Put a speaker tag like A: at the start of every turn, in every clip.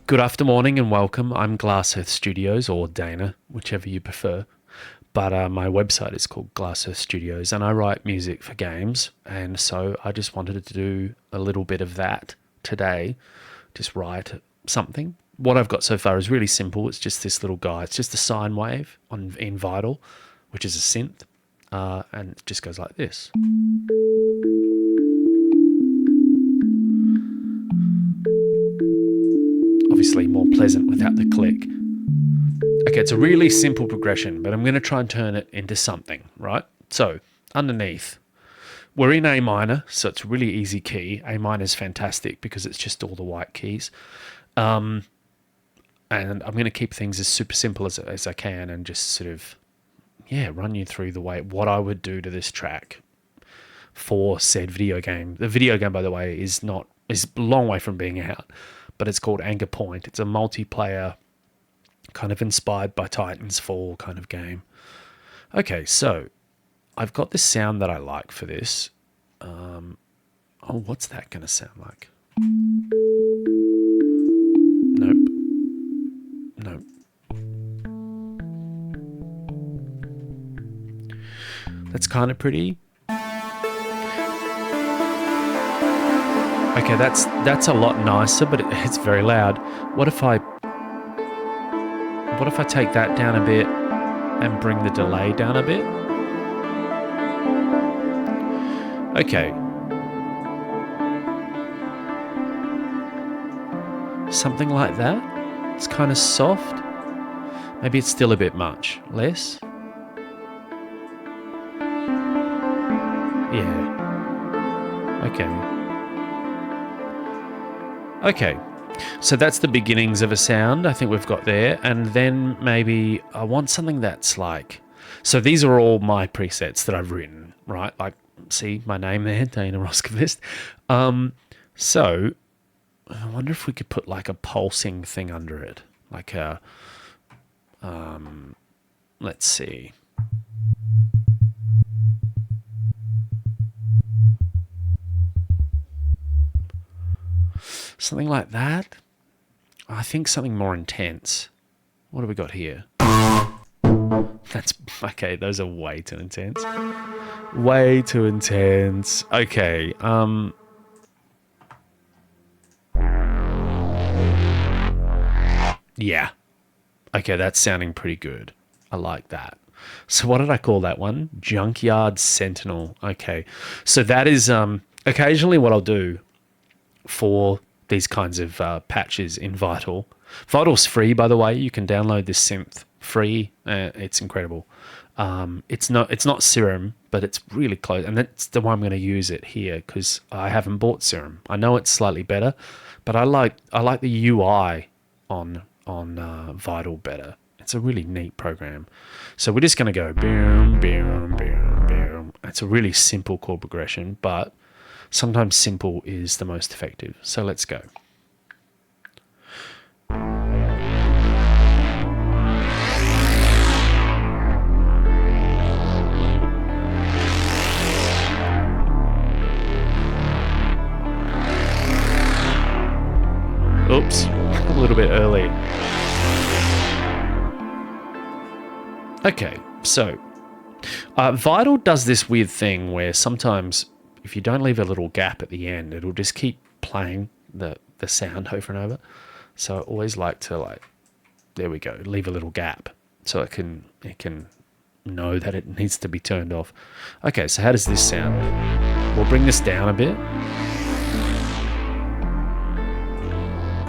A: Good afternoon and welcome. I'm Glass Earth Studios, or Dana, whichever you prefer. But my website is called Glass Earth Studios, and I write music for games. And so I just wanted to do a little bit of that today. Just write something. What I've got so far is really simple. It's just this little guy. It's just a sine wave in Vital, which is a synth, and it just goes like this. Obviously more pleasant without the click. Okay, it's a really simple progression, but I'm going to try and turn it into something, right? So underneath, we're in A minor, so it's a really easy key. A minor is fantastic because it's just all the white keys. And I'm going to keep things as super simple as I can and just sort of, run you through what I would do to this track for said video game. The video game, by the way, is a long way from being out, but it's called Anchor Point. It's a multiplayer, kind of inspired by Titan's Fall kind of game. Okay, so I've got this sound that I like for this. What's that going to sound like? Nope. That's kind of pretty. Okay, that's a lot nicer, but it's very loud. What if I take that down a bit and bring the delay down a bit? Okay. Something like that. It's kind of soft. Maybe it's still a bit much. Less? Yeah. Okay, so that's the beginnings of a sound I think we've got there. And then maybe I want something that's like... So these are all my presets that I've written, right? Like, see my name there, Dana Roskvist. So I wonder if we could put like a pulsing thing under it. Like a... let's see... Something like that. I think something more intense. What have we got here? That's okay. Those are way too intense. Way too intense. Okay. Yeah. Okay, that's sounding pretty good. I like that. So what did I call that one? Junkyard Sentinel. Okay. So that is occasionally what I'll do for these kinds of patches in Vital. Vital's free, by the way. You can download this synth free. It's incredible. It's not Serum, but it's really close. And that's the one I'm going to use it here because I haven't bought Serum. I know it's slightly better, but I like the UI on Vital better. It's a really neat program. So we're just going to go boom, boom, boom, boom. It's a really simple chord progression, but sometimes simple is the most effective. So let's go. Oops, a little bit early. Okay, so Vital does this weird thing where sometimes if you don't leave a little gap at the end, it'll just keep playing the sound over and over. So I always like to there we go, leave a little gap so it can know that it needs to be turned off. Okay, so how does this sound? We'll bring this down a bit.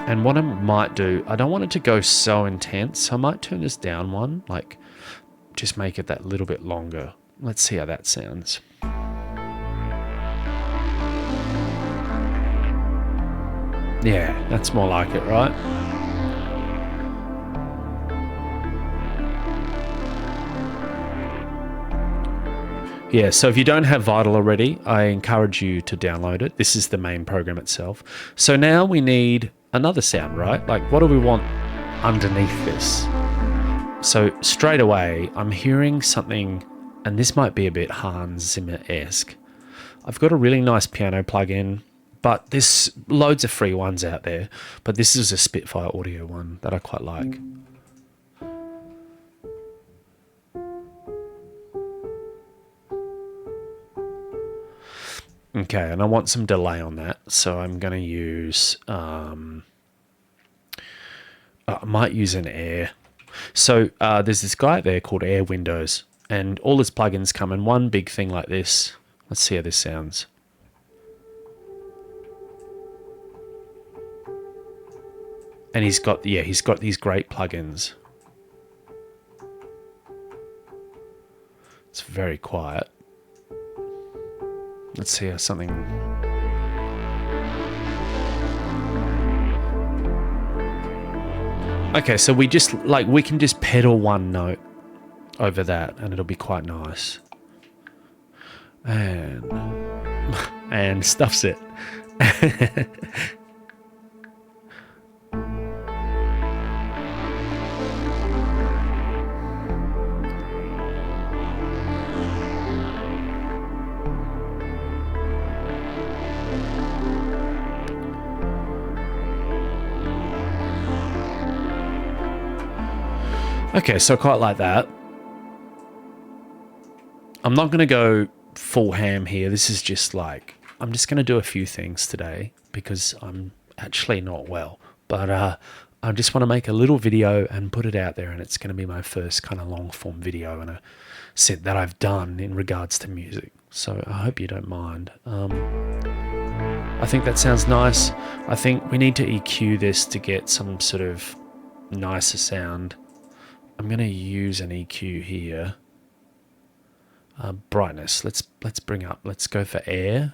A: And what I might do, I don't want it to go so intense, so I might turn this down one, like just make it that little bit longer. Let's see how that sounds. Yeah, that's more like it, right? Yeah, so if you don't have Vital already, I encourage you to download it. This is the main program itself. So now we need another sound, right? Like, what do we want underneath this? So straight away, I'm hearing something, and this might be a bit Hans Zimmer-esque. I've got a really nice piano plugin But there's loads of free ones out there. But this is a Spitfire Audio one that I quite like. Okay, and I want some delay on that, so I'm going to use... I might use an Air. So there's this guy there called Air Windows, and all his plugins come in one big thing like this. Let's see how this sounds. And he's got these great plugins. It's very quiet. Let's see how something... Okay, so we can just pedal one note over that and it'll be quite nice. And stuffs it. Okay, so I quite like that. I'm not going to go full ham here. This is just like, I'm just going to do a few things today because I'm actually not well. But I just want to make a little video and put it out there, and it's going to be my first kind of long form video and a set that I've done in regards to music. So I hope you don't mind. I think that sounds nice. I think we need to EQ this to get some sort of nicer sound. I'm going to use an EQ here. Brightness. Let's bring up. Let's go for Air.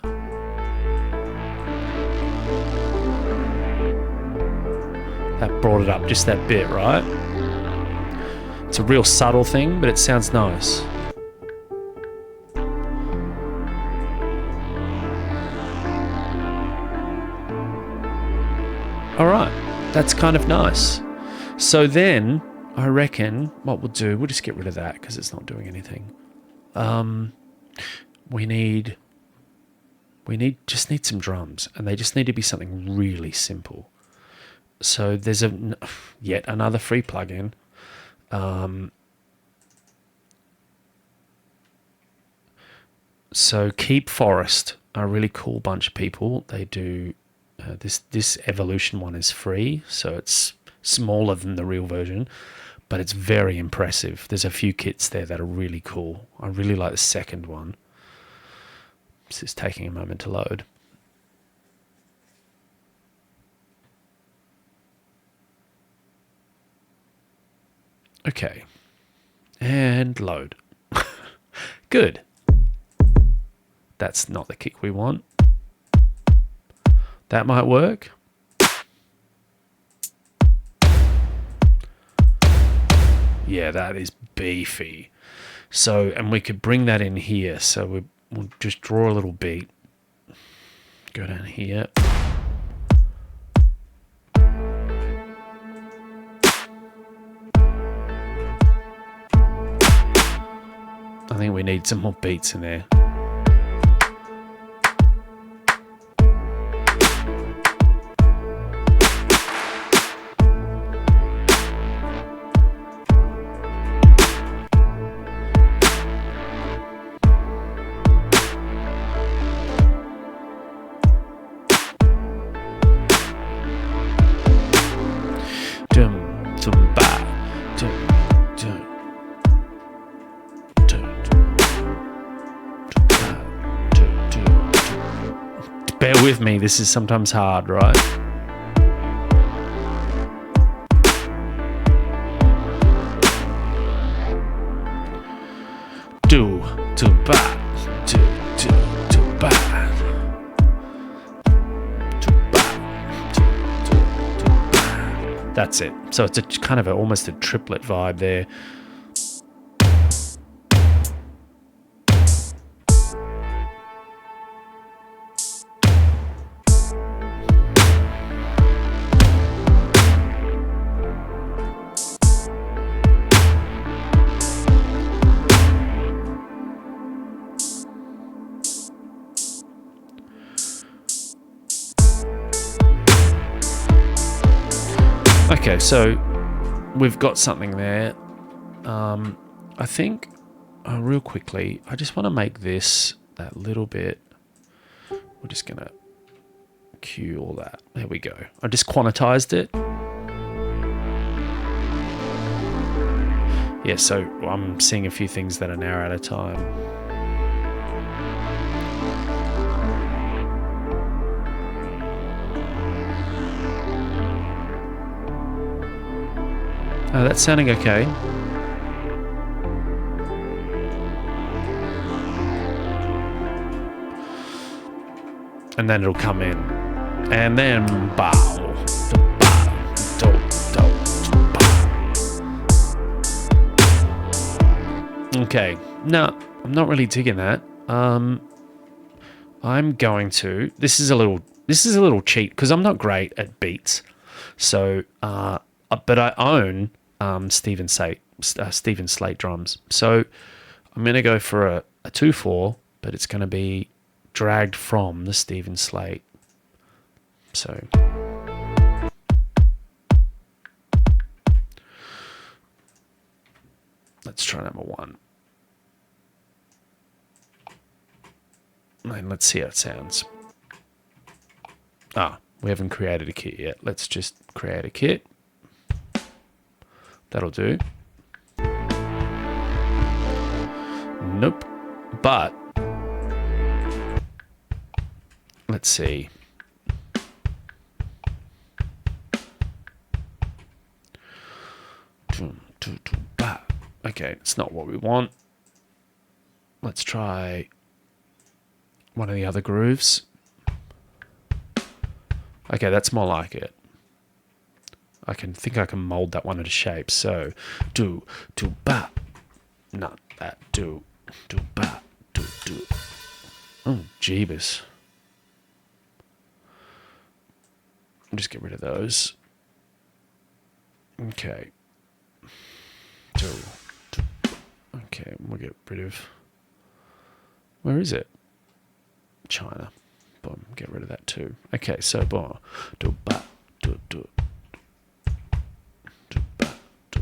A: That brought it up just that bit, right? It's a real subtle thing, but it sounds nice. All right, that's kind of nice. So then I reckon what we'll do, we'll just get rid of that because it's not doing anything. We just need some drums, and they just need to be something really simple. So there's yet another free plugin. So Keep Forest are a really cool bunch of people. They do this Evolution one is free, so it's smaller than the real version, but it's very impressive. There's a few kits there that are really cool. I really like the second one. This is taking a moment to load. Okay, and load. Good. That's not the kick we want. That might work. Yeah, that is beefy. So, and we could bring that in here. So we'll just draw a little beat. Go down here. I think we need some more beats in there. Bear with me, this is sometimes hard, right? Do to bad, to bad, to bad, to bad. That's it. So it's a kind of almost a triplet vibe there. Okay, so we've got something there. I think, real quickly, I just want to make this that little bit. We're just going to cue all that. There we go. I just quantized it. Yeah, so I'm seeing a few things that are now at a time. Oh, that's sounding okay. And then it'll come in. And then bow. Okay. No, I'm not really digging that. I'm going to. This is a little cheat because I'm not great at beats. So, but I own Stephen Slate drums. So I'm going to go for a 2/4, but it's going to be dragged from the Stephen Slate. So let's try number 1. And let's see how it sounds. We haven't created a kit yet. Let's just create a kit. That'll do. Nope. But let's see. Okay, it's not what we want. Let's try one of the other grooves. Okay, that's more like it. I can mold that one into shape. So, do ba, not that. Do ba, do. Oh, jeebus. I'll just get rid of those. Okay. Do. Okay, we'll get rid of. Where is it? China. Boom. Get rid of that too. Okay, so boom. Do ba, do. Do ba, do.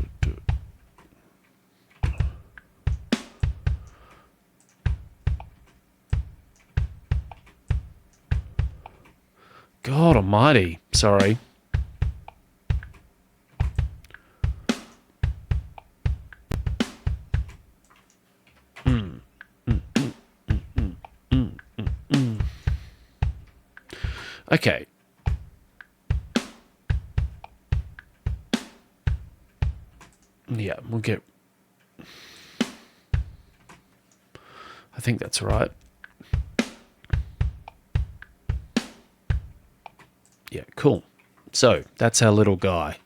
A: God almighty. Sorry. Okay. Yeah, we'll get... I think that's right. Yeah, cool. So, that's our little guy.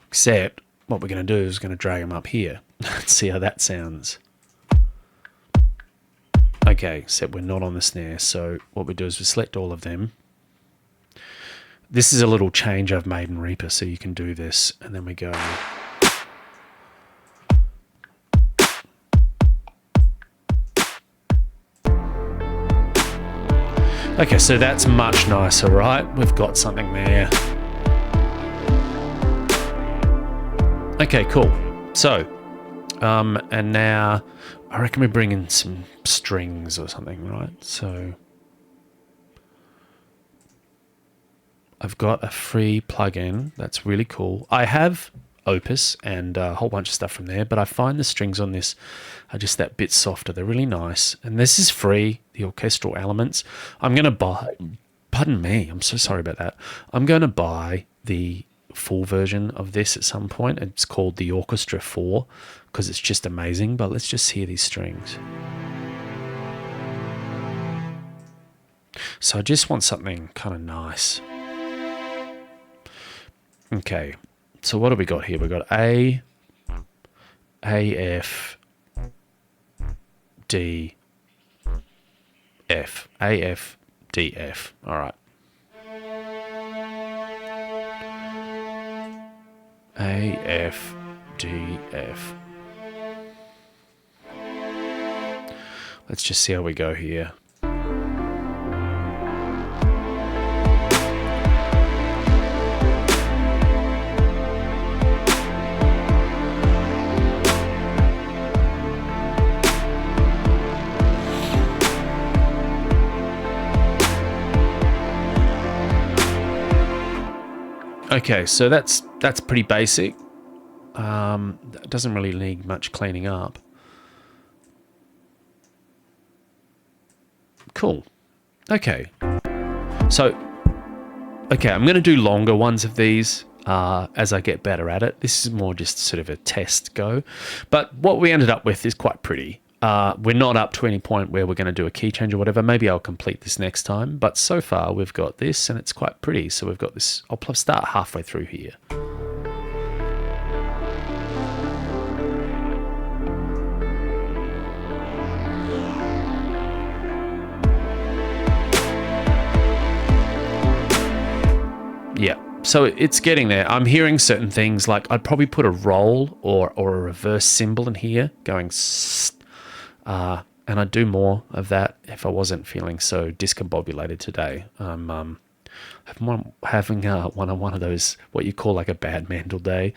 A: Except, what we're going to do is going to drag him up here. Let's see how that sounds. Okay, except we're not on the snare, so what we do is we select all of them. This is a little change I've made in Reaper, so you can do this, and then we go... Okay, so that's much nicer, right? We've got something there. Okay, cool. So, and now I reckon we bring in some strings or something, right? So I've got a free plugin that's really cool. I have Opus and a whole bunch of stuff from there, but I find the strings on this are just that bit softer. They're really nice. And this is free, the orchestral elements. I'm going to buy, pardon me, I'm so sorry about that. I'm going to buy the full version of this at some point. It's called the Orchestra 4 because it's just amazing, but let's just hear these strings. So I just want something kind of nice. Okay, so what have we got here? We've got A, F, D, F. A, F, D, F. All right. A, F, D, F. Let's just see how we go here. Okay, so that's pretty basic. That doesn't really need much cleaning up. Cool. Okay. So, okay, I'm going to do longer ones of these as I get better at it. This is more just sort of a test go. But what we ended up with is quite pretty. We're not up to any point where we're going to do a key change or whatever. Maybe I'll complete this next time. But so far, we've got this, and it's quite pretty. So we've got this. I'll start halfway through here. Yeah, so it's getting there. I'm hearing certain things, like I'd probably put a roll or a reverse cymbal in here going and I'd do more of that if I wasn't feeling so discombobulated today. I'm having one of those, what you call like a bad mental day,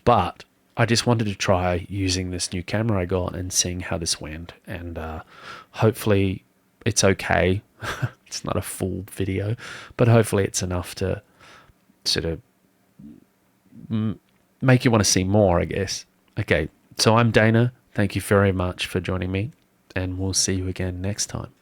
A: but I just wanted to try using this new camera I got and seeing how this went, and hopefully it's okay. It's not a full video, but hopefully it's enough to sort of make you want to see more, I guess. Okay, so I'm Dana. Thank you very much for joining me, and we'll see you again next time.